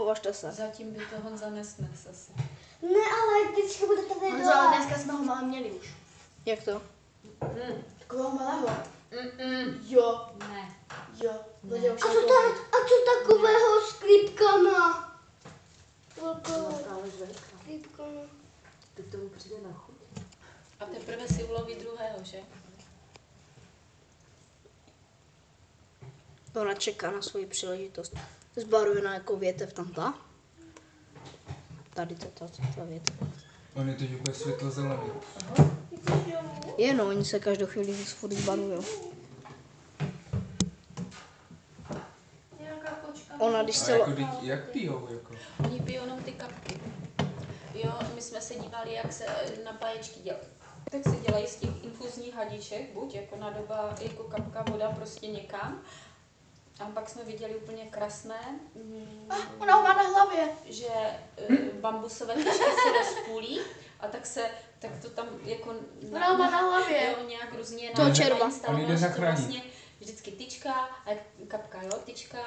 Považte se. Zatím by to Honza nesnes asi. Ne, ale vždycky bude tady Honzo, ale dneska jsme ho malé měli už. Jak to? Takového malého. Jo, Ne. Jo. Ne. a co takového s klípkama? Velkou klípkama. To tomu přijde na chuť. A teprve si uloví druhého, že? Ona čeká na svoji příležitost. Zbarvená jako větev tam ta. Tady to ta větev. On je teď úplně světlo zelený. Jenom oni se každou chvíli furt zbarvujou. Nějaká kočka. Ona když A se... jako, jak pijou, jako? Oni pijou jenom ty kapky. Jo, my jsme se dívali, jak se na báječky dělají. Tak se dělají z těch infuzních hadiček, buď jako na doba, jako kapka voda prostě někam. A pak jsme viděli úplně krásné, Ona ho má na hlavě. že bambusové tyčky se rozpůlí a tak to tam jako Ona ho má na hlavě. jo, nějak různě Toho červa. nainstaluješ, On jde to zachránit. vlastně vždycky tyčka a kapka, jo, tyčka,